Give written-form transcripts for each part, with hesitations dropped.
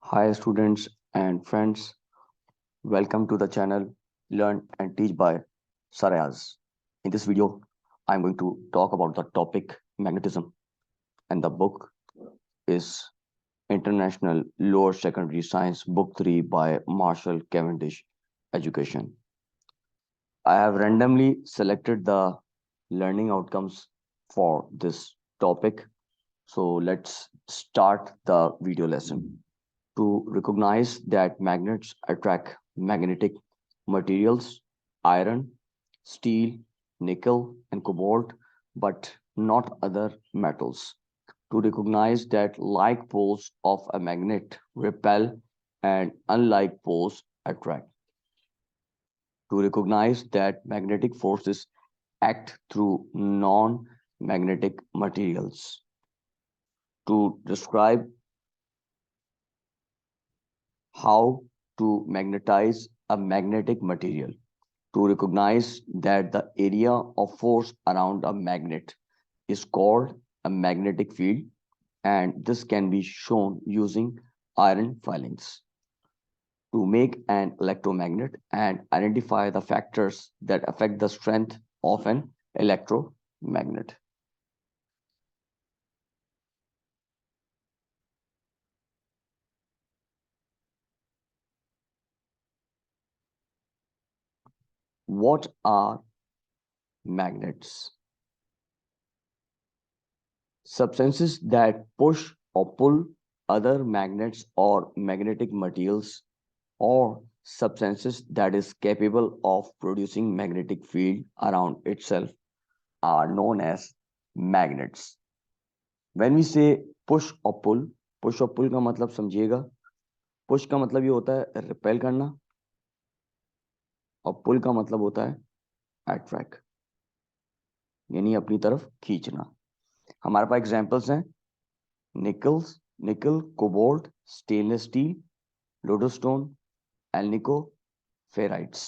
Hi, students and friends. Welcome to the channel Learn and Teach by Sarayaz. In this video, I'm going to talk about the topic magnetism, and the book is International Lower Secondary Science, Book 3 by Marshall Cavendish Education. I have randomly selected the learning outcomes for this topic. So let's start the video lesson. To recognize that magnets attract magnetic materials, iron, steel, nickel, and cobalt, but not other metals. To recognize that like poles of a magnet repel and unlike poles attract. To recognize that magnetic forces act through non magnetic materials. To describe how to magnetize a magnetic material, to recognize that the area of force around a magnet is called a magnetic field, and this can be shown using iron filings, to make an electromagnet and identify the factors that affect the strength of an electromagnet. What are magnets? Substances that push or pull other magnets or magnetic materials, or substances that is capable of producing magnetic field around itself, are known as magnets. When we say push और pull का मतलब समझिएगा. Push का मतलब ये होता है repel करना, और पुल का मतलब होता है अट्रैक्ट, यानी अपनी तरफ खींचना. हमारे पास एग्जांपल्स हैं nickel, cobalt, stainless steel, lodestone, alnico, ferrites.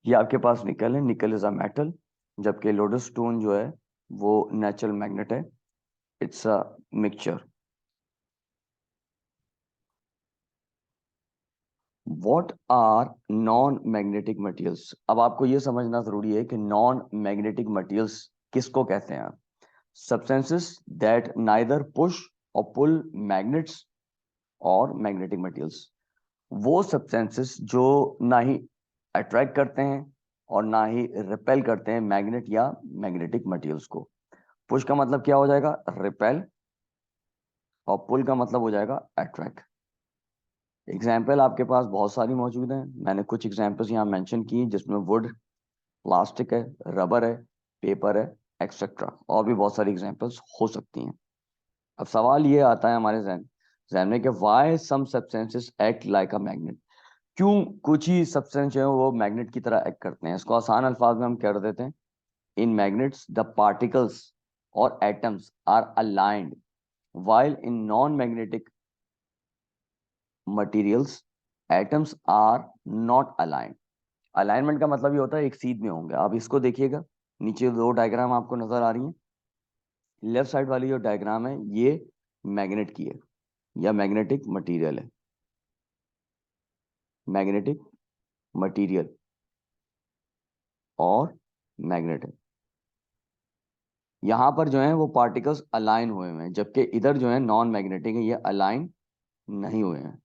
ये आपके पास निकल है, निकल इज अ मेटल, जबकि लोडोस्टोन जो है वो नेचुरल मैग्नेट है. It's a mixture. What are non magnetic materials? अब आपको ये समझना जरूरी है कि नॉन मैग्नेटिक मटेरियल्स किसको कहते हैं. सब्सटेंसेस दैट नाइदर पुश और पुल मैग्नेट्स और मैग्नेटिक मटेरियल्स. वो सब्सटेंसेस जो ना ही अट्रैक्ट करते हैं और ना ही रिपेल करते हैं मैग्नेट या मैग्नेटिक मटेरियल्स को. पुश का मतलब क्या हो जाएगा? रिपेल. और पुल का मतलब हो जाएगा अट्रैक्ट. एग्जाम्पल आपके पास बहुत सारी मौजूद हैं. मैंने कुछ एग्जाम्पल्स यहाँ मेंशन की जिसमें वुड, प्लास्टिक है, रबर है, पेपर है, एक्सेट्रा. और भी बहुत सारी एग्जाम्पल्स हो सकती हैं. अब सवाल ये आता है हमारे जहन में कि why some substances act like a magnet. क्यों कुछ ही सब्सटेंस जो है वो मैग्नेट की तरह एक्ट करते हैं. इसको आसान अल्फाज में हम कर देते हैं. इन मैग्नेट्स द पार्टिकल्स और atoms are aligned, while in non-magnetic materials atoms are not aligned. Alignment का मतलब ये होता है एक सीध में होंगे. आप इसको देखिएगा, नीचे दो डायग्राम आपको नजर आ रही हैं. लेफ्ट साइड वाली जो डायग्राम है ये मैग्नेट की है या मैग्नेटिक मटेरियल है. मैग्नेटिक मटेरियल और मैग्नेट है. यहां पर जो है वो पार्टिकल्स अलाइन हुए हैं, जबकि इधर जो है नॉन मैग्नेटिक है, ये अलाइन नहीं हुए हैं.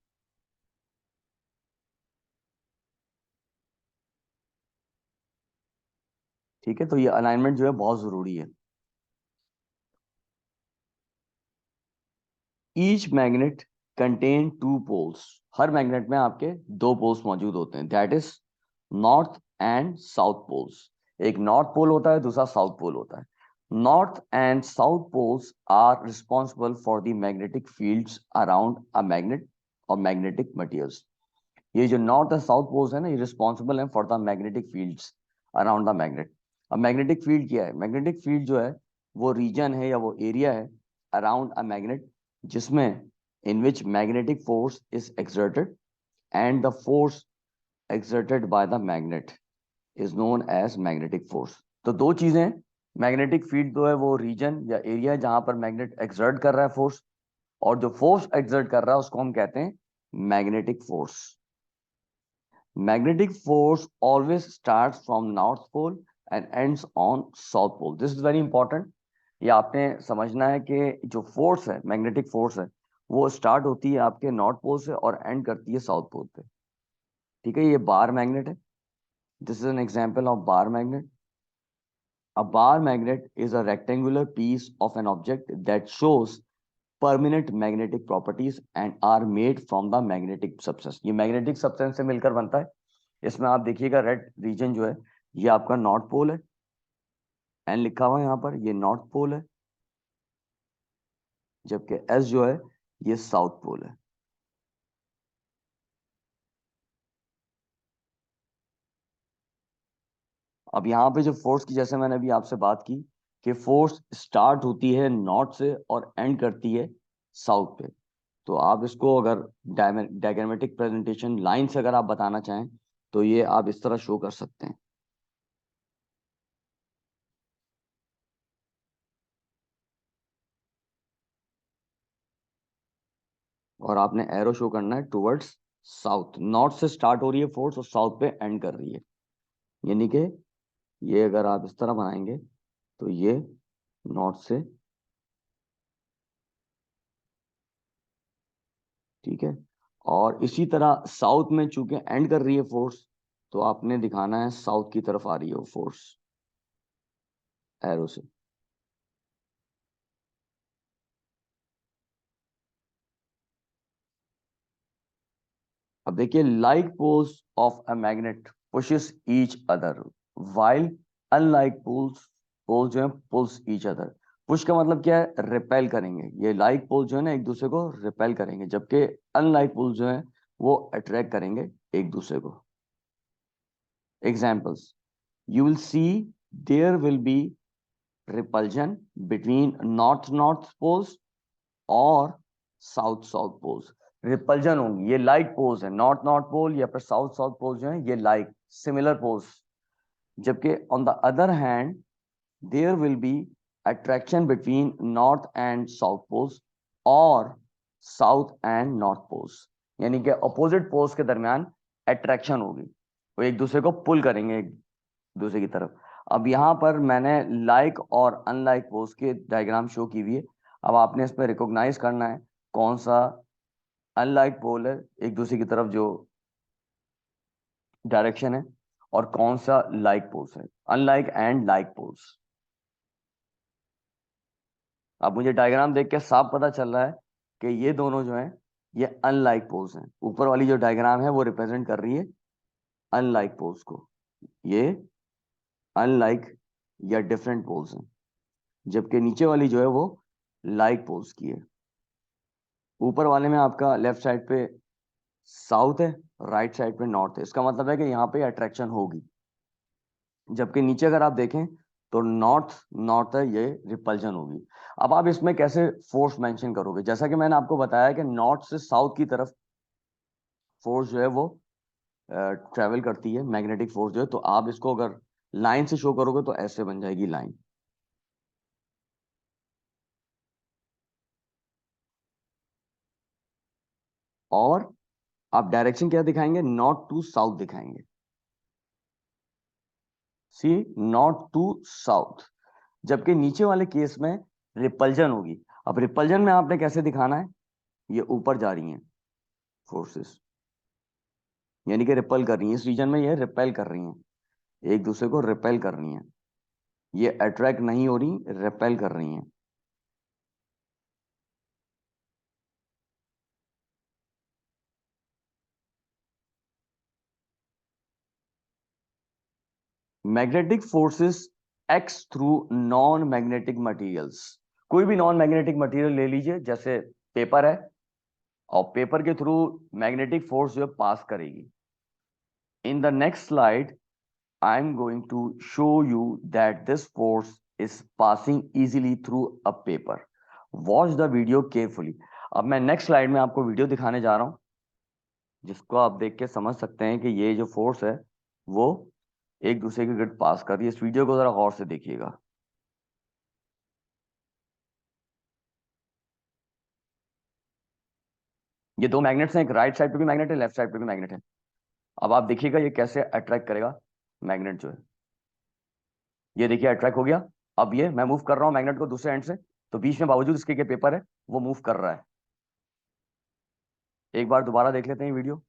ठीक है, तो ये अलाइनमेंट जो है बहुत जरूरी है. Each magnet contain two poles. हर मैग्नेट में आपके दो पोल्स मौजूद होते हैं. That is north and south poles. एक नॉर्थ पोल होता है, दूसरा साउथ पोल होता है. North and south poles are responsible for the magnetic fields around a magnet और मैग्नेटिक मटेरियल्स. ये जो नॉर्थ एंड साउथ पोल्स है ना, ये रिस्पॉन्सिबल है for the magnetic fields around the magnet. अब मैग्नेटिक फील्ड क्या है? मैग्नेटिक फील्ड जो है वो रीजन है या वो एरिया है अराउंड अ मैग्नेट जिसमें in which magnetic force is exerted, and the force exerted by the magnet is known as magnetic force. तो दो चीजें. मैग्नेटिक फील्ड जो है वो रीजन या एरिया जहां पर मैग्नेट एक्सर्ट कर रहा है फोर्स, और जो फोर्स एक्सर्ट कर रहा है उसको हम कहते हैं magnetic force. Magnetic force always starts from north pole and ends on south pole. This is very important. ये आपने समझना है कि जो फोर्स है, मैग्नेटिक फोर्स है, वो स्टार्ट होती है आपके नॉर्थ पोल से और एंड करती है साउथ पोल पे। ठीक है, ये बार मैग्नेट है। This is an example of bar magnet. A bar magnet is a rectangular piece of an object that shows permanent magnetic properties and are made from the magnetic substance। ये magnetic substance से मिलकर बनता है। इसमें आप देखिएगा red region जो है ये आपका नॉर्थ पोल है, एन लिखा हुआ है यहाँ पर, ये नॉर्थ पोल है, जबकि एस जो है ये साउथ पोल है। अब यहाँ पे जो फोर्स की, जैसे मैंने अभी आपसे बात की कि फोर्स स्टार्ट होती है नॉर्थ से और एंड करती है साउथ पे, तो आप इसको अगर डायग्रामेटिक प्रेजेंटेशन लाइन से अगर आप बताना चाहें तो ये आप इस तरह शो कर सकते हैं। और आपने एरो शो करना है टुवर्ड्स साउथ। नॉर्थ से स्टार्ट हो रही है फोर्स और साउथ पे एंड कर रही है, यानी कि ये अगर आप इस तरह बनाएंगे तो ये नॉर्थ से, ठीक है, और इसी तरह साउथ में चूंकि एंड कर रही है फोर्स, तो आपने दिखाना है साउथ की तरफ आ रही है वो फोर्स एरो से। अब देखिए, like poles of a magnet pushes each other while unlike poles, poles जो है पुल्स ईच अदर। पुश का मतलब क्या है? रिपेल करेंगे। ये लाइक पोल्स जो है ना एक दूसरे को रिपेल करेंगे, जबकि अनलाइक पोल्स जो है वो अट्रैक्ट करेंगे एक दूसरे को। Examples, you will see there will be repulsion between north poles और साउथ पोल्स। रिपल्जन होंगी, ये लाइक पोल्स है, नॉर्थ पोल या फिर साउथ पोल जो है ये लाइक सिमिलर पोल्स। जबकि on the other hand there will be attraction between north and south poles और साउथ एंड नॉर्थ पोल्स, यानी कि अपोजिट पोल्स के दरमियान अट्रैक्शन होगी, वो एक दूसरे को पुल करेंगे एक दूसरे की तरफ। अब यहाँ पर मैंने लाइक और अनलाइक पोल्स के डायग्राम शो की हुई है। अब आपने इसमें रिकॉग्नाइज करना है कौन सा अनलाइक पोल है एक दूसरे की तरफ जो डायरेक्शन है, और कौन सा लाइक पोल्स है, अनलाइक एंड लाइक पोल्स। अब मुझे डायग्राम देख के साफ पता चल रहा है कि ये दोनों जो हैं ये अनलाइक पोल्स हैं। ऊपर वाली जो डायग्राम है वो रिप्रेजेंट कर रही है अनलाइक पोल्स को, ये अनलाइक या डिफरेंट पोल्स हैं, जबकि नीचे वाली जो है वो लाइक पोल्स की है। ऊपर वाले में आपका लेफ्ट साइड पे साउथ है, राइट साइड पे नॉर्थ है, इसका मतलब है कि यहाँ पे अट्रैक्शन होगी। जबकि नीचे अगर आप देखें तो नॉर्थ नॉर्थ है, ये रिपल्जन होगी। अब आप इसमें कैसे फोर्स मेंशन करोगे? जैसा कि मैंने आपको बताया कि नॉर्थ से साउथ की तरफ फोर्स जो है वो ट्रेवल करती है, मैग्नेटिक फोर्स जो है, तो आप इसको अगर लाइन से शो करोगे तो ऐसे बन जाएगी लाइन। और आप डायरेक्शन क्या दिखाएंगे? नॉर्थ टू साउथ दिखाएंगे। सी, नॉर्थ टू साउथ। जबकि नीचे वाले केस में रिपल्जन होगी। अब रिपल्जन में आपने कैसे दिखाना है? ये ऊपर जा रही हैं फोर्सेस, यानी कि रिपेल कर रही हैं, इस रीजन में ये रिपेल कर रही हैं, एक दूसरे को रिपेल कर रही हैं। ये अट्रैक्ट नहीं हो रही, रिपेल कर रही हैं। Magnetic forces x through non magnetic materials. कोई भी नॉन मैग्नेटिक मटेरियल ले लीजिए, जैसे पेपर है, और पेपर के थ्रू मैग्नेटिक फोर्स जो है पास करेगी। In the next slide I am going to show you that this force is passing easily through a paper. Watch the video carefully. अब मैं नेक्स्ट स्लाइड में आपको वीडियो दिखाने जा रहा हूं, जिसको आप देख के समझ सकते हैं कि ये जो फोर्स है वो एक दूसरे के ग्रिड पास कर रही है। इस वीडियो को जरा गौर से देखिएगा। ये दो मैग्नेट्स हैं, एक राइट साइड पे भी मैग्नेट है, लेफ्ट साइड पे भी मैग्नेट है। अब आप देखिएगा ये कैसे अट्रैक्ट करेगा मैग्नेट जो है। ये देखिए अट्रैक्ट हो गया। अब ये मैं मूव कर रहा हूँ मैग्नेट को दूसरे एंड से, तो बीच में बावजूद इसके के पेपर है वो मूव कर रहा है। एक बार दोबारा देख लेते हैं वीडियो।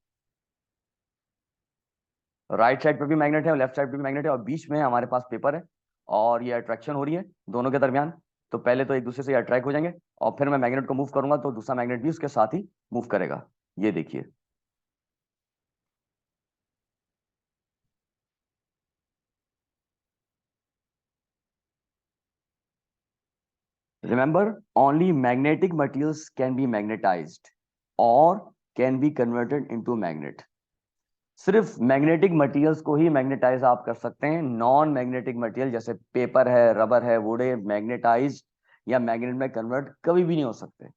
राइट साइड पे भी मैग्नेट है और लेफ्ट साइड पे भी मैग्नेट है, और बीच में हमारे पास पेपर है, और ये अट्रैक्शन हो रही है दोनों के दरमियान। तो पहले तो एक दूसरे से अट्रैक्ट हो जाएंगे, और फिर मैं मैग्नेट को मूव करूंगा तो दूसरा मैग्नेट भी उसके साथ ही मूव करेगा। ये देखिए। Remember, only magnetic materials can be magnetized or can be converted into magnet. सिर्फ मैग्नेटिक मटेरियल्स को ही मैग्नेटाइज आप कर सकते हैं। नॉन मैग्नेटिक मटेरियल जैसे पेपर है, रबर है, वुड है, मैग्नेटाइज या मैग्नेट में कन्वर्ट कभी भी नहीं हो सकते।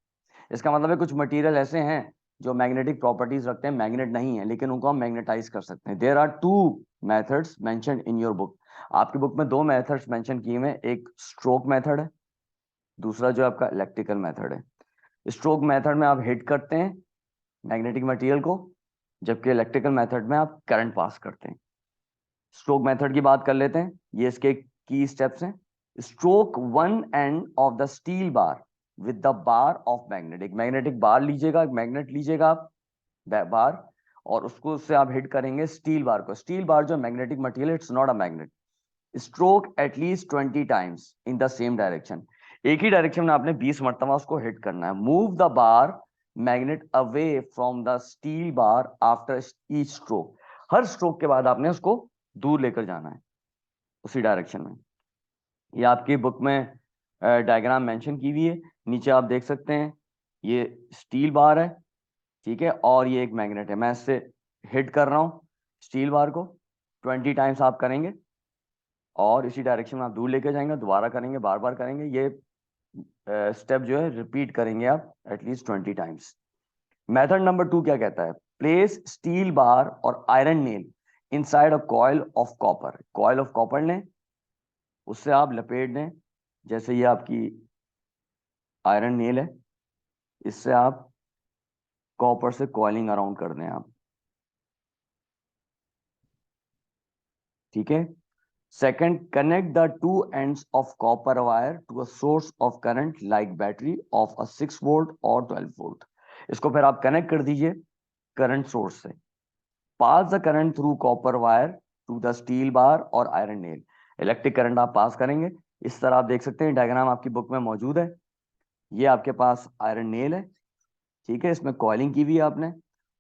इसका मतलब है कुछ मटेरियल ऐसे हैं जो मैग्नेटिक प्रॉपर्टीज रखते हैं, मैग्नेट नहीं है, लेकिन उनको हम मैग्नेटाइज कर सकते हैं। There are two methods mentioned in your book. आपकी बुक में दो मेथड्स मेंशन किए हुए हैं, एक स्ट्रोक मेथड है, दूसरा जो आपका इलेक्ट्रिकल मेथड है। स्ट्रोक मेथड में आप हिट करते हैं मैग्नेटिक मटेरियल को, जबकि इलेक्ट्रिकल मेथड में आप करंट पास करते हैं। स्ट्रोक मेथड की बात कर लेते हैं, ये इसके की स्टेप्स हैं। Stroke one end of the steel bar with the bar of magnet. एक मैग्नेटिक बार लीजिएगा, एक मैग्नेट लीजिएगा आप, बार, और उसको उससे आप हिट करेंगे स्टील बार को। स्टील बार जो magnetic material, it's not a magnet. Stroke at least 20 times in the same direction. एक ही डायरेक्शन में आपने 20 मरतबा उसको हिट करना है। Move the bar magnet away from the steel bar after each stroke. Her stroke के बाद आपने उसको दूर लेकर जाना है उसी डायरेक्शन में। ये आपकी बुक में डायग्राम मेंशन की हुई है, नीचे आप देख सकते हैं। ये स्टील बार है, ठीक है, और ये एक मैग्नेट है। मैं इससे हिट कर रहा हूँ स्टील बार को। 20 टाइम्स आप करेंगे और इसी डायरेक्शन में आप दूर लेके जाएंगे, दोबारा करेंगे, बार बार करेंगे। ये स्टेप जो है रिपीट करेंगे आप एटलीस्ट 20 टाइम्स। मेथड नंबर 2 क्या कहता है? प्लेस स्टील बार और iron nail inside a coil of copper. Coil of copper लें, उससे आप लपेट दें। जैसे ये आपकी आयरन नेल है, इससे आप कॉपर से कॉइलिंग अराउंड कर दें आप, ठीक है। Second, connect the two ends of copper wire to a source of current like battery of a 6 volt और 12 वोल्ट। इसको फिर आप कनेक्ट कर दीजिए करंट सोर्स से। Pass the current through copper wire to the steel bar और iron nail. Electric current आप पास करेंगे। इस तरह आप देख सकते हैं, डायग्राम आपकी बुक में मौजूद है। ये आपके पास आयरन नेल है, ठीक है, इसमें कॉइलिंग की हुई है आपने,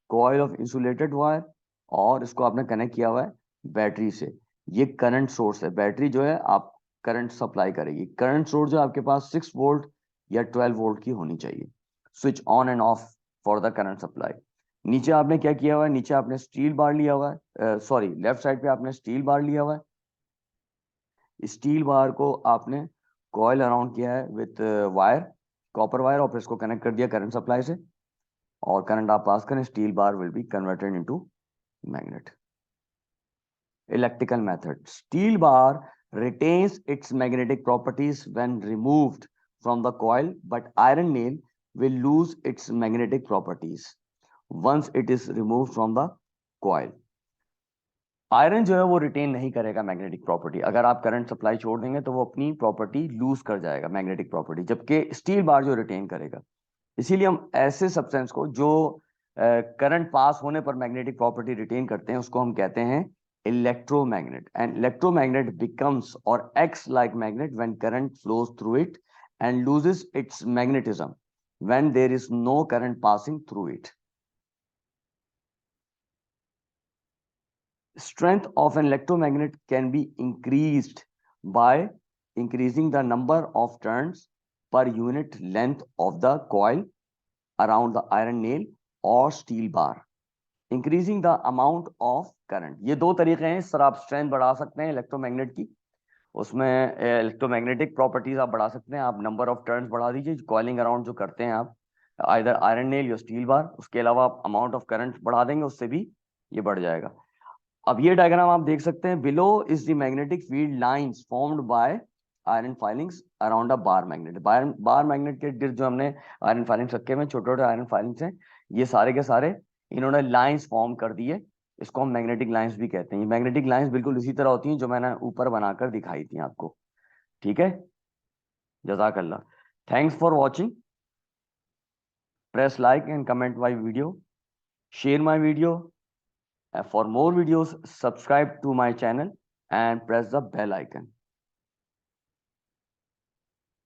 कॉइल ऑफ इंसुलेटेड वायर, और इसको आपने कनेक्ट किया हुआ है बैटरी से। ये करंट सोर्स है। बैटरी जो है आप करंट सप्लाई करेगी। करंट सोर्स जो आपके पास 6 वोल्ट या 12 वोल्ट की होनी चाहिए। Switch on end of for the current supply. नीचे आपने क्या किया हुआ है? नीचे आपने स्टील बार लिया हुआ है, सॉरी, लेफ्ट साइड पे आपने स्टील बार लिया हुआ है। स्टील बार को आपने कॉइल अराउंड किया है विथ वायर, कॉपर वायर, और फिर इसको कनेक्ट कर दिया करंट सप्लाई से, और करंट आप पास करें, steel bar will be converted into magnet. Electrical method. Steel bar retains its magnetic properties when removed from the coil, but iron nail will lose its magnetic properties once it is removed from the coil. Iron जो है वो retain नहीं करेगा magnetic property. अगर आप current supply छोड़ देंगे तो वो अपनी प्रॉपर्टी लूज कर जाएगा, मैग्नेटिक प्रॉपर्टी, जबकि स्टील बार जो रिटेन करेगा। इसीलिए हम ऐसे सब्सटेंस को जो करंट पास होने पर मैग्नेटिक प्रॉपर्टी रिटेन करते हैं उसको हम कहते हैं electromagnet. An electromagnet becomes or acts like magnet when current flows through it and loses its magnetism when there is no current passing through it. Strength of an electromagnet can be increased by increasing the number of turns per unit length of the coil around the iron nail or steel bar. Increasing the amount of current. ये दो तरीके हैं, इस तरह आप strength बढ़ा सकते हैं इलेक्ट्रोमैग्नेट की। उसमें इलेक्ट्रोमैग्नेटिक प्रॉपर्टीज आप बढ़ा सकते हैं। आप नंबर ऑफ टर्न्स बढ़ा दीजिए, कॉइलिंग अराउंड जो करते हैं आप, आइदर आयरन नेल या स्टील बार। उसके अलावा आप अमाउंट ऑफ करंट बढ़ा देंगे, उससे भी ये बढ़ जाएगा। अब ये डायग्राम आप देख सकते हैं। Below is the magnetic field lines formed by iron filings around a bar magnet. Bar magnet के गिर्द जो हमने आयरन फाइलिंग्स रखे हुए, छोटे छोटे आयरन फाइलिंग्स हैं, ये सारे के सारे इन्होंने लाइंस फॉर्म कर दिए। इसको हम मैग्नेटिक लाइंस भी कहते हैं। मैग्नेटिक लाइंस बिल्कुल इसी तरह होती हैं जो मैंने ऊपर बनाकर दिखाई थी आपको। ठीक है, जजाकल्ला। Thanks for watching. Press like and comment my video, share my video. For more videos, subscribe to my channel and press the bell icon.